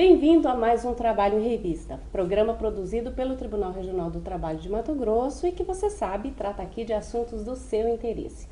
Bem-vindo a mais um Trabalho em Revista, programa produzido pelo Tribunal Regional do Trabalho de Mato Grosso e que você sabe trata aqui de assuntos do seu interesse.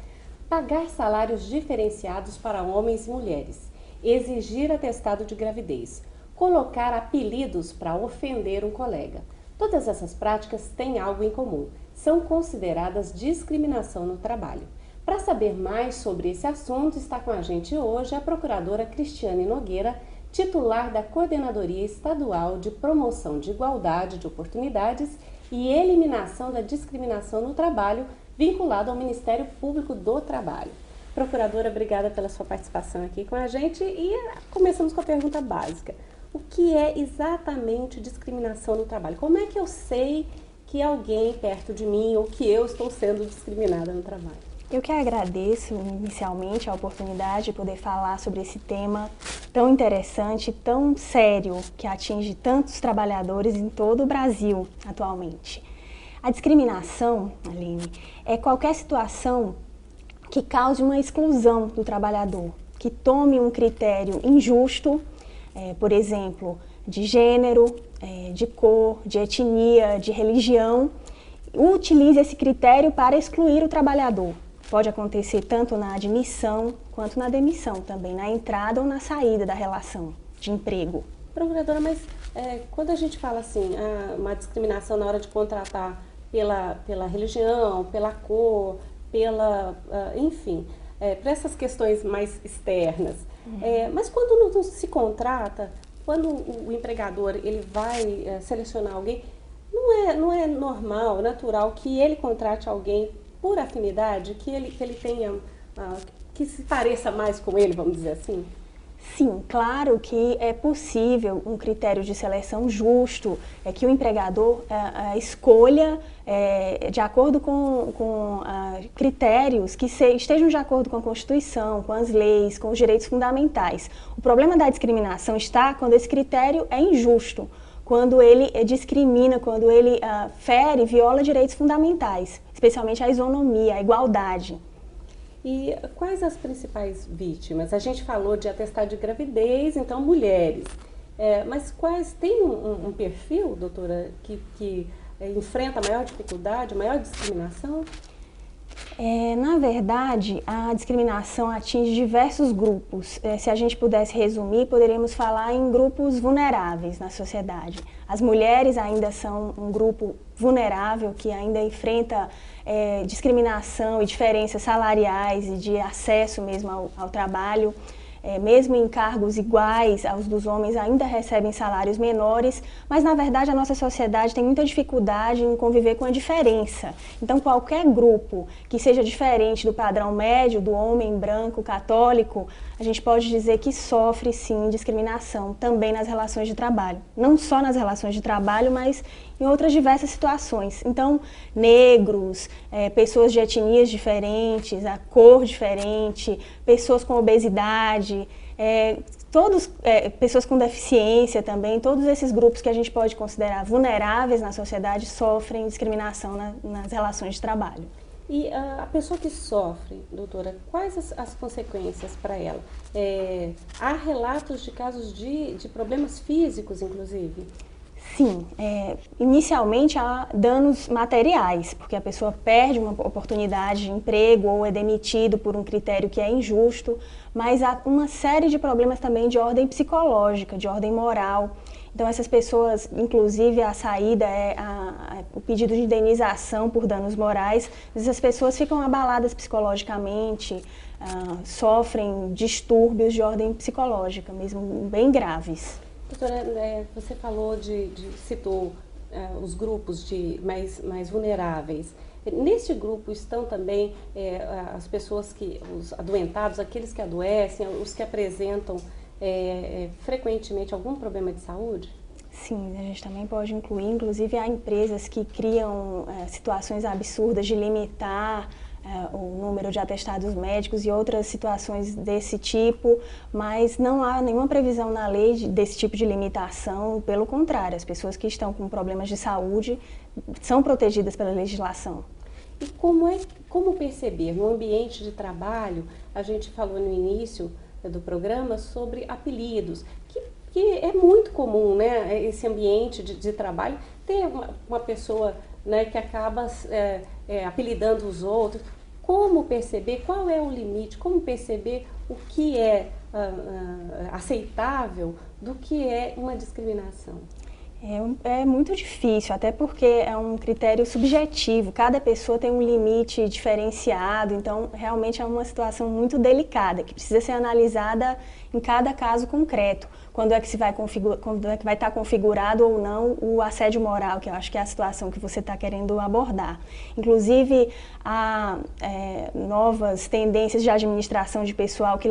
Pagar salários diferenciados para homens e mulheres, exigir atestado de gravidez, colocar apelidos para ofender um colega. Todas essas práticas têm algo em comum, são consideradas discriminação no trabalho. Para saber mais sobre esse assunto, está com a gente hoje a procuradora Cristiane Nogueira, titular da Coordenadoria Estadual de Promoção de Igualdade de Oportunidades e Eliminação da Discriminação no Trabalho, vinculado ao Ministério Público do Trabalho. Procuradora, obrigada pela sua participação aqui com a gente e começamos com a pergunta básica. O que é exatamente discriminação no trabalho? Como é que eu sei que alguém perto de mim ou que eu estou sendo discriminada no trabalho? Eu que agradeço inicialmente a oportunidade de poder falar sobre esse tema tão interessante, tão sério, que atinge tantos trabalhadores em todo o Brasil atualmente. A discriminação, Aline, é qualquer situação que cause uma exclusão do trabalhador, que tome um critério injusto, por exemplo, de gênero, de cor, de etnia, de religião, utilize esse critério para excluir o trabalhador. Pode acontecer tanto na admissão quanto na demissão também, na entrada ou na saída da relação de emprego. Procuradora, mas quando a gente fala assim, uma discriminação na hora de contratar pela religião, pela cor, enfim, para essas questões mais externas, mas quando não se contrata, quando o empregador ele vai selecionar alguém, não é normal, natural que ele contrate alguém por afinidade, que ele tenha, que se pareça mais com ele, vamos dizer assim? Sim, claro que é possível um critério de seleção justo, que o empregador escolha de acordo com critérios que estejam de acordo com a Constituição, com as leis, com os direitos fundamentais. O problema da discriminação está quando esse critério é injusto, quando ele discrimina, quando ele fere, viola direitos fundamentais, especialmente a isonomia, a igualdade. E quais as principais vítimas? A gente falou de atestado de gravidez, então mulheres. Mas tem um perfil, doutora, que enfrenta maior dificuldade, maior discriminação? Na verdade, a discriminação atinge diversos grupos. Se a gente pudesse resumir, poderíamos falar em grupos vulneráveis na sociedade. As mulheres ainda são um grupo vulnerável que ainda enfrenta discriminação e diferenças salariais e de acesso mesmo ao trabalho. Mesmo em cargos iguais aos dos homens, ainda recebem salários menores, mas na verdade a nossa sociedade tem muita dificuldade em conviver com a diferença. Então qualquer grupo que seja diferente do padrão médio, do homem branco, católico, a gente pode dizer que sofre sim discriminação também nas relações de trabalho. Não só nas relações de trabalho, mas em outras diversas situações. Então, negros, pessoas de etnias diferentes, a cor diferente, pessoas com obesidade, pessoas com deficiência também, todos esses grupos que a gente pode considerar vulneráveis na sociedade sofrem discriminação nas relações de trabalho. E a pessoa que sofre, doutora, quais as consequências para ela? Há relatos de casos de problemas físicos, inclusive? Sim, inicialmente há danos materiais, porque a pessoa perde uma oportunidade de emprego ou é demitido por um critério que é injusto, mas há uma série de problemas também de ordem psicológica, de ordem moral. Então essas pessoas, inclusive a saída o pedido de indenização por danos morais, essas pessoas ficam abaladas psicologicamente, sofrem distúrbios de ordem psicológica, mesmo bem graves. Doutora, você citou os grupos mais vulneráveis. Neste grupo estão também as pessoas os adoentados, aqueles que adoecem, os que apresentam frequentemente algum problema de saúde? Sim, a gente também pode incluir, inclusive há empresas que criam situações absurdas de limitar o número de atestados médicos e outras situações desse tipo, mas não há nenhuma previsão na lei desse tipo de limitação, pelo contrário, as pessoas que estão com problemas de saúde são protegidas pela legislação. E como perceber no ambiente de trabalho, a gente falou no início do programa sobre apelidos, que porque é muito comum, né, esse ambiente de trabalho, ter uma pessoa, né, que acaba apelidando os outros. Como perceber qual é o limite, como perceber o que é aceitável do que é uma discriminação? É muito difícil, até porque é um critério subjetivo, cada pessoa tem um limite diferenciado, então realmente é uma situação muito delicada, que precisa ser analisada em cada caso concreto. Quando é que vai estar configurado ou não o assédio moral, que eu acho que é a situação que você está querendo abordar. Inclusive, há novas tendências de administração de pessoal que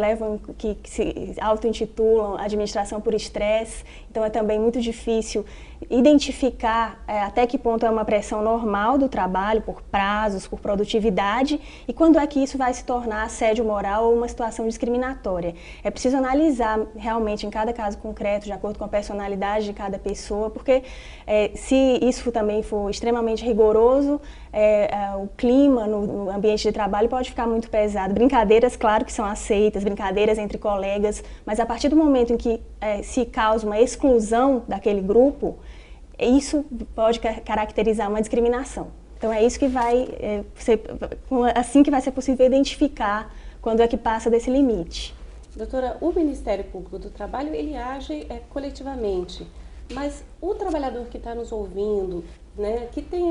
se auto-intitulam administração por estresse, então é também muito difícil identificar até que ponto é uma pressão normal do trabalho, por prazos, por produtividade, e quando é que isso vai se tornar assédio moral ou uma situação discriminatória. É preciso analisar realmente em cada caso concreto, de acordo com a personalidade de cada pessoa, porque se isso também for extremamente rigoroso, o clima no ambiente de trabalho pode ficar muito pesado. Brincadeiras, claro que são aceitas, brincadeiras entre colegas, mas a partir do momento em que se causa uma exclusão daquele grupo, isso pode caracterizar uma discriminação. Então é isso que assim que vai ser possível identificar quando é que passa desse limite. Doutora, o Ministério Público do Trabalho, ele age coletivamente, mas o trabalhador que está nos ouvindo, né, que tem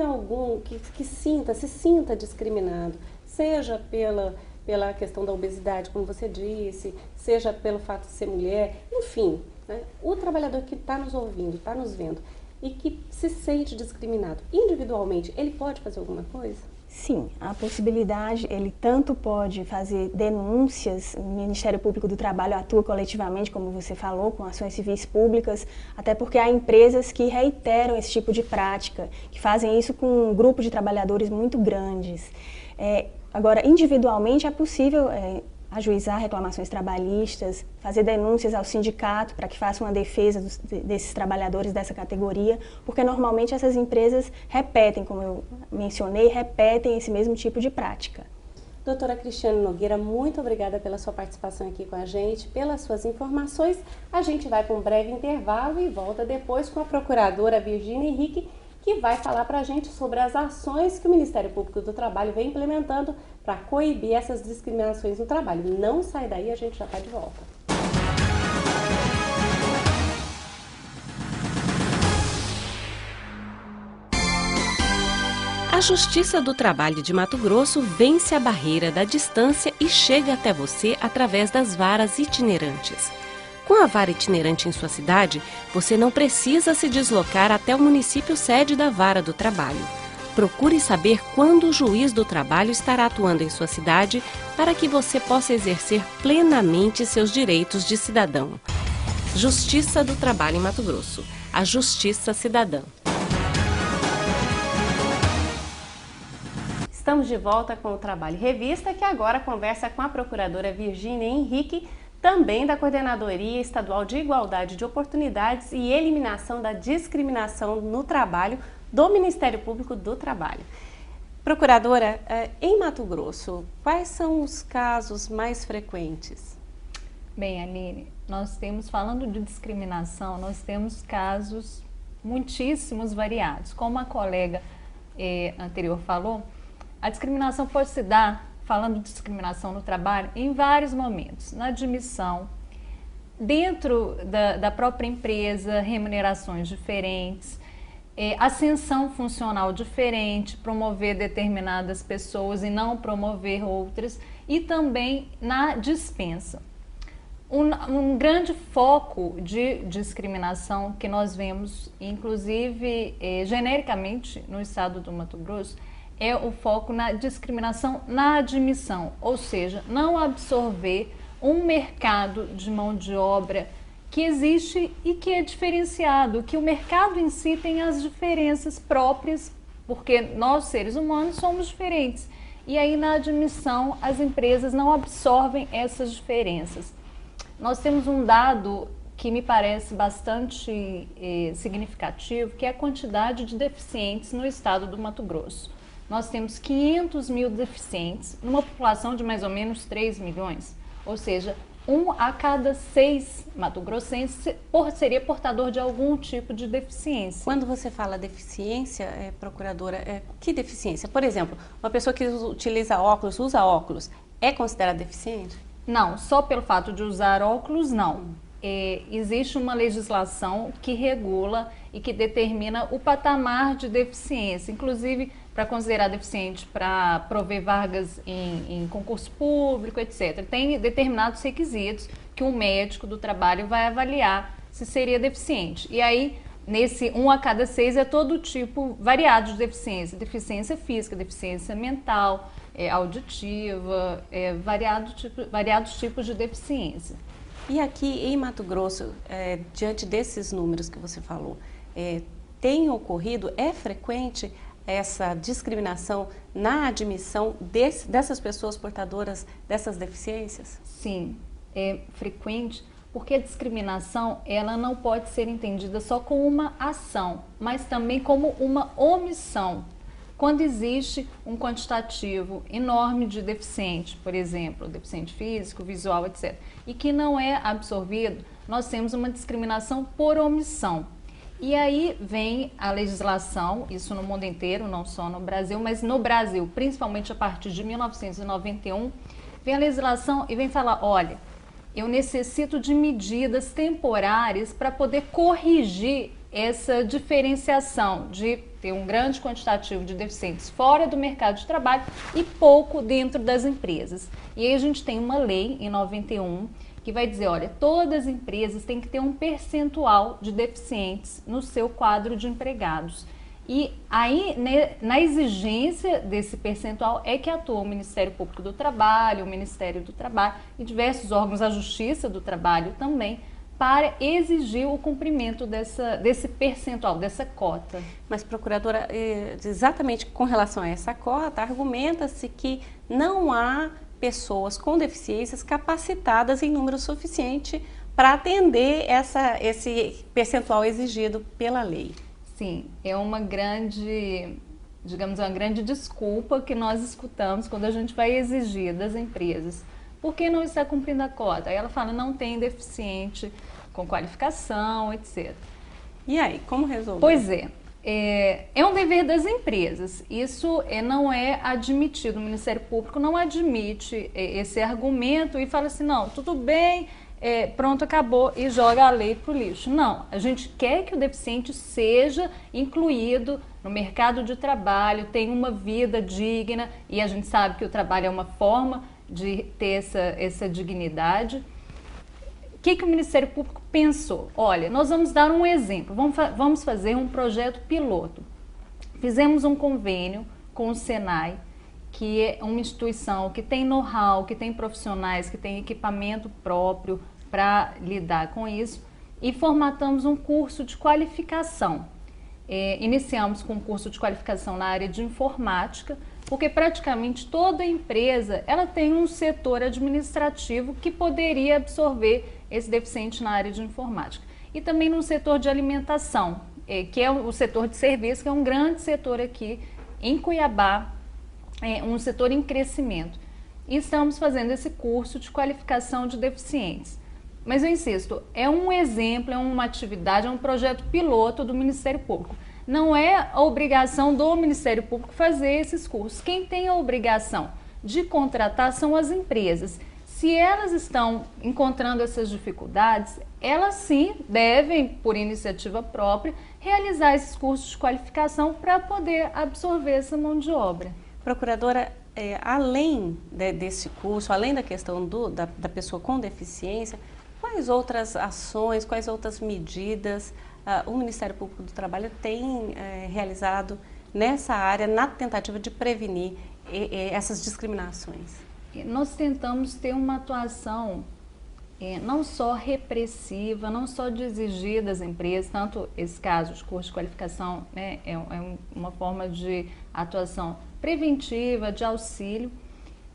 que se sinta discriminado, seja pela questão da obesidade, como você disse, seja pelo fato de ser mulher, enfim, né, o trabalhador que está nos ouvindo, está nos vendo e que se sente discriminado individualmente, ele pode fazer alguma coisa? Sim, a possibilidade, ele tanto pode fazer denúncias, o Ministério Público do Trabalho atua coletivamente, como você falou, com ações civis públicas, até porque há empresas que reiteram esse tipo de prática, que fazem isso com um grupo de trabalhadores muito grandes. Agora, individualmente é possível ajuizar reclamações trabalhistas, fazer denúncias ao sindicato para que faça uma defesa desses trabalhadores dessa categoria, porque normalmente essas empresas repetem, como eu mencionei, repetem esse mesmo tipo de prática. Doutora Cristiane Nogueira, muito obrigada pela sua participação aqui com a gente, pelas suas informações. A gente vai para um breve intervalo e volta depois com a procuradora Virgínia Henrique, que vai falar para a gente sobre as ações que o Ministério Público do Trabalho vem implementando para coibir essas discriminações no trabalho. Não sai daí, a gente já está de volta. A Justiça do Trabalho de Mato Grosso vence a barreira da distância e chega até você através das varas itinerantes. Com a vara itinerante em sua cidade, você não precisa se deslocar até o município sede da vara do trabalho. Procure saber quando o juiz do trabalho estará atuando em sua cidade para que você possa exercer plenamente seus direitos de cidadão. Justiça do Trabalho em Mato Grosso. A Justiça Cidadã. Estamos de volta com o Trabalho Revista, que agora conversa com a procuradora Virgínia Henrique, também da Coordenadoria Estadual de Igualdade de Oportunidades e Eliminação da Discriminação no Trabalho do Ministério Público do Trabalho. Procuradora, em Mato Grosso, quais são os casos mais frequentes? Bem, Aline, nós temos, falando de discriminação, nós temos casos muitíssimos variados. Como a colega anterior falou, a discriminação pode se dar, falando de discriminação no trabalho, em vários momentos. Na admissão, dentro da própria empresa, remunerações diferentes, ascensão funcional diferente, promover determinadas pessoas e não promover outras, e também na dispensa. Um grande foco de discriminação que nós vemos, inclusive genericamente no estado do Mato Grosso, é o foco na discriminação na admissão, ou seja, não absorver um mercado de mão de obra que existe e que é diferenciado, que o mercado em si tem as diferenças próprias, porque nós, seres humanos, somos diferentes. E aí, na admissão, as empresas não absorvem essas diferenças. Nós temos um dado que me parece bastante significativo, que é a quantidade de deficientes no estado do Mato Grosso. Nós temos 500 mil deficientes, numa população de mais ou menos 3 milhões, ou seja, 1 a cada 6 mato-grossenses seria portador de algum tipo de deficiência. Quando você fala deficiência, procuradora, que deficiência? Por exemplo, uma pessoa que utiliza óculos, usa óculos, é considerada deficiente? Não, só pelo fato de usar óculos, não. Existe uma legislação que regula e que determina o patamar de deficiência, inclusive para considerar deficiente para prover vagas em concurso público, etc. Tem determinados requisitos que um médico do trabalho vai avaliar se seria deficiente. E aí, nesse 1 a cada 6 é todo tipo variado de deficiência, deficiência física, deficiência mental, auditiva, variados tipos de deficiência. E aqui em Mato Grosso, diante desses números que você falou, tem ocorrido, é frequente essa discriminação na admissão dessas pessoas portadoras dessas deficiências? Sim, é frequente, porque a discriminação ela não pode ser entendida só como uma ação, mas também como uma omissão. Quando existe um quantitativo enorme de deficiente, por exemplo, deficiente físico, visual, etc., e que não é absorvido, nós temos uma discriminação por omissão. E aí vem a legislação, isso no mundo inteiro, não só no Brasil, mas no Brasil, principalmente a partir de 1991, vem a legislação e vem falar, olha, eu necessito de medidas temporárias para poder corrigir essa diferenciação de ter um grande quantitativo de deficientes fora do mercado de trabalho e pouco dentro das empresas. E aí a gente tem uma lei em 91 que vai dizer, olha, todas as empresas têm que ter um percentual de deficientes no seu quadro de empregados. E aí, na exigência desse percentual é que atua o Ministério Público do Trabalho, o Ministério do Trabalho e diversos órgãos, a Justiça do Trabalho também, para exigir o cumprimento desse percentual, dessa cota. Mas, procuradora, exatamente com relação a essa cota, argumenta-se que não há pessoas com deficiências capacitadas em número suficiente para atender esse percentual exigido pela lei. Sim, é uma grande, digamos, uma grande desculpa que nós escutamos quando a gente vai exigir das empresas. Por que não está cumprindo a cota? Aí ela fala, não tem deficiente com qualificação, etc. E aí, como resolver? Pois é um dever das empresas. Isso não é admitido. O Ministério Público não admite esse argumento e fala assim, não, tudo bem, pronto, acabou e joga a lei para o lixo. Não, a gente quer que o deficiente seja incluído no mercado de trabalho, tenha uma vida digna e a gente sabe que o trabalho é uma forma de ter essa dignidade. O que o Ministério Público pensou? Olha, nós vamos dar um exemplo, vamos fazer um projeto piloto. Fizemos um convênio com o Senai, que é uma instituição que tem know-how, que tem profissionais, que tem equipamento próprio para lidar com isso, e formatamos um curso de qualificação. Iniciamos com um curso de qualificação na área de informática, porque praticamente toda empresa ela tem um setor administrativo que poderia absorver esse deficiente na área de informática. E também no setor de alimentação, que é o setor de serviço, que é um grande setor aqui em Cuiabá, um setor em crescimento. E estamos fazendo esse curso de qualificação de deficientes. Mas eu insisto, é um exemplo, é uma atividade, é um projeto piloto do Ministério Público. Não é a obrigação do Ministério Público fazer esses cursos. Quem tem a obrigação de contratar são as empresas. Se elas estão encontrando essas dificuldades, elas sim devem, por iniciativa própria, realizar esses cursos de qualificação para poder absorver essa mão de obra. Procuradora, além desse curso, além da questão da pessoa com deficiência, quais outras ações, quais outras medidas o Ministério Público do Trabalho tem realizado nessa área na tentativa de prevenir essas discriminações? Nós tentamos ter uma atuação não só repressiva, não só de exigir das empresas, tanto esse caso de curso de qualificação, né, é uma forma de atuação preventiva, de auxílio,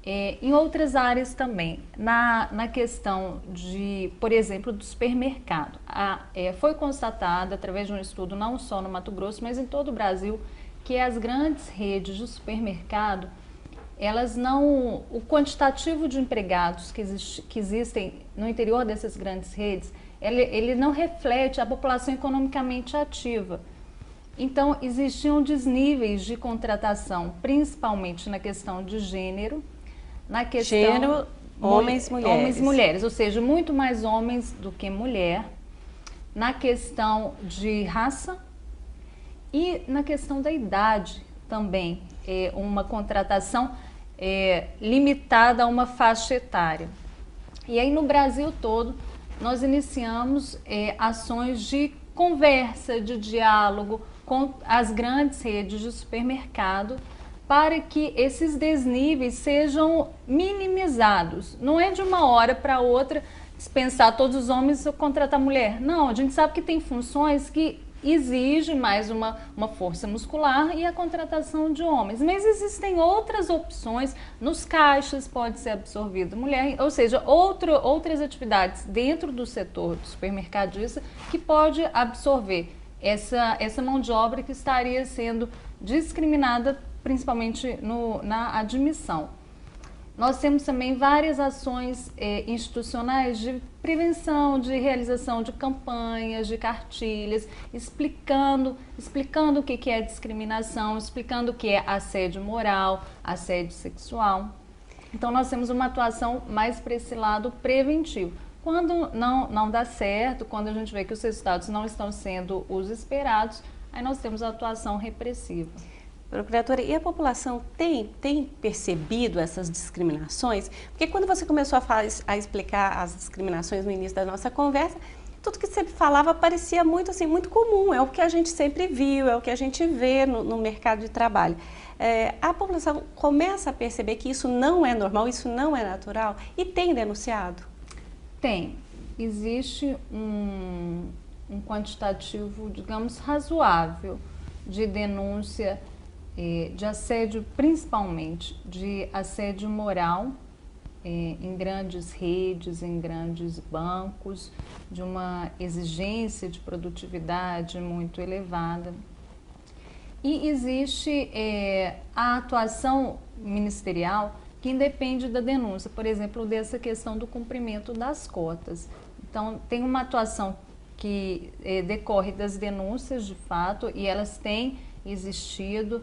em outras áreas também. Na questão de, por exemplo, do supermercado, foi constatado através de um estudo não só no Mato Grosso, mas em todo o Brasil, que as grandes redes de supermercado elas não, o quantitativo de empregados que existem no interior dessas grandes redes, ele não reflete a população economicamente ativa. Então, existiam desníveis de contratação, principalmente na questão de gênero, na questão... Gênero, homens, mulheres. Homens e mulheres, ou seja, muito mais homens do que mulher, na questão de raça e na questão da idade também, uma contratação limitada a uma faixa etária. E aí no Brasil todo nós iniciamos ações de conversa, de diálogo com as grandes redes de supermercado para que esses desníveis sejam minimizados. Não é de uma hora para outra dispensar todos os homens ou contratar mulher. Não, a gente sabe que tem funções que exigem mais uma força muscular e a contratação de homens. Mas existem outras opções, nos caixas pode ser absorvida mulher, ou seja, outras atividades dentro do setor do supermercadista que pode absorver essa mão de obra que estaria sendo discriminada principalmente na admissão. Nós temos também várias ações institucionais de prevenção, de realização de campanhas, de cartilhas, explicando o que é discriminação, explicando o que é assédio moral, assédio sexual. Então nós temos uma atuação mais para esse lado preventivo. Quando não dá certo, quando a gente vê que os resultados não estão sendo os esperados, aí nós temos a atuação repressiva. Procuradora, e a população tem percebido essas discriminações? Porque quando você começou a explicar as discriminações no início da nossa conversa, tudo que você falava parecia muito, assim, muito comum, é o que a gente sempre viu, é o que a gente vê no mercado de trabalho. A população começa a perceber que isso não é normal, isso não é natural e tem denunciado? Tem. Existe um quantitativo, digamos, razoável de denúncia de assédio, principalmente de assédio moral em grandes redes, em grandes bancos, de uma exigência de produtividade muito elevada. E existe a atuação ministerial que independe da denúncia, por exemplo, dessa questão do cumprimento das cotas. Então, tem uma atuação que decorre das denúncias de fato e elas têm existido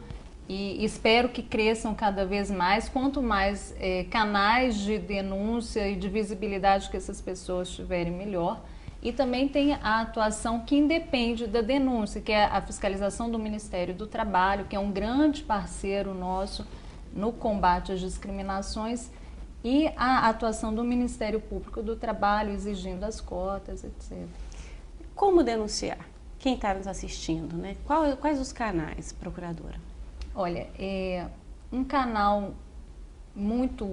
e espero que cresçam cada vez mais, quanto mais canais de denúncia e de visibilidade que essas pessoas tiverem, melhor. E também tem a atuação que independe da denúncia, que é a fiscalização do Ministério do Trabalho, que é um grande parceiro nosso no combate às discriminações, e a atuação do Ministério Público do Trabalho, exigindo as cotas, etc. Como denunciar? Quem está nos assistindo, né? Quais os canais, procuradora? Olha, um canal muito,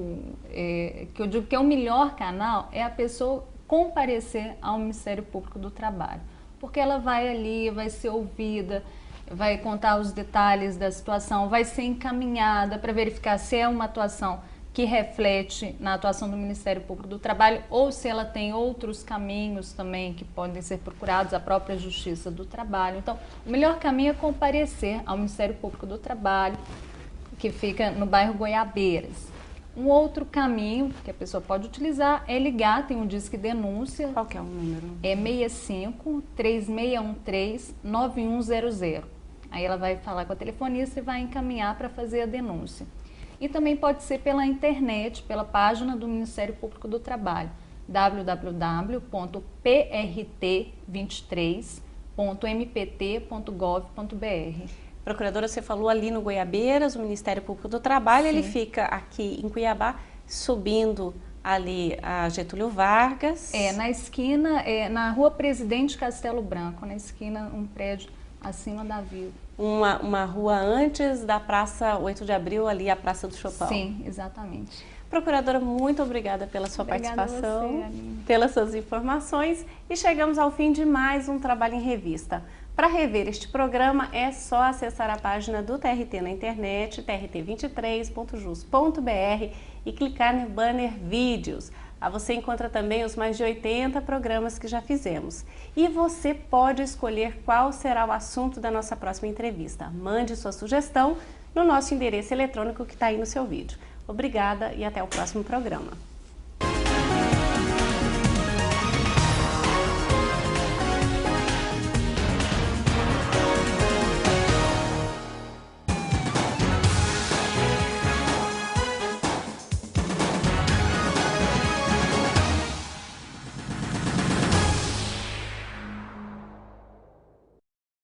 que eu digo que é o melhor canal, é a pessoa comparecer ao Ministério Público do Trabalho, porque ela vai ali, vai ser ouvida, vai contar os detalhes da situação, vai ser encaminhada para verificar se é uma atuação que reflete na atuação do Ministério Público do Trabalho ou se ela tem outros caminhos também que podem ser procurados, a própria Justiça do Trabalho. Então, o melhor caminho é comparecer ao Ministério Público do Trabalho, que fica no bairro Goiabeiras. Um outro caminho que a pessoa pode utilizar é ligar, tem um Disque Denúncia. Qual que é o número? É 65-3613-9100. Aí ela vai falar com a telefonista e vai encaminhar para fazer a denúncia. E também pode ser pela internet, pela página do Ministério Público do Trabalho, www.prt23.mpt.gov.br. Procuradora, você falou ali no Goiabeiras, o Ministério Público do Trabalho. Sim. Ele fica aqui em Cuiabá, subindo ali a Getúlio Vargas. Na esquina, na Rua Presidente Castelo Branco, na esquina, um prédio acima da Vila. Uma rua antes da Praça 8 de Abril, ali a Praça do Chopão. Sim, exatamente. Procuradora, muito obrigada pela sua participação, a você, pelas suas informações, e chegamos ao fim de mais um Trabalho em Revista. Para rever este programa é só acessar a página do TRT na internet, trt23.jus.br, e clicar no banner Vídeos. Lá você encontra também os mais de 80 programas que já fizemos. E você pode escolher qual será o assunto da nossa próxima entrevista. Mande sua sugestão no nosso endereço eletrônico que está aí no seu vídeo. Obrigada e até o próximo programa.